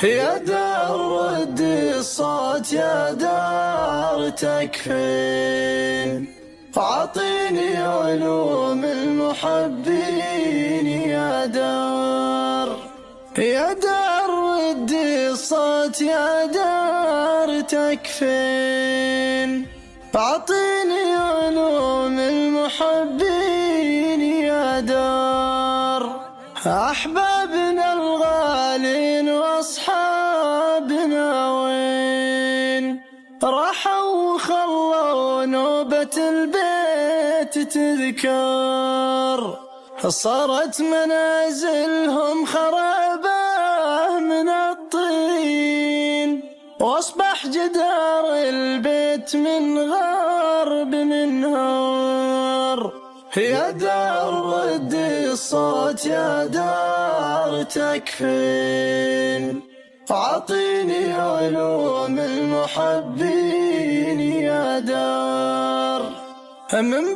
يا دار رد الصوت يا دار تكفين، أعطيني علوم المحبين يا دار. يا دار رد الصوت يا دار تكفين، أعطيني علوم المحبين يا دار. أحبابنا الغالين وأصحابنا وين راحوا وخلوا نوبة البيت تذكار، صارت منازلهم خرابة من الطين، واصبح جدار البيت من غرب من هار. يا دار رد الصوت يا دار تكفين، أعطيني علوم المحبين يا دار. من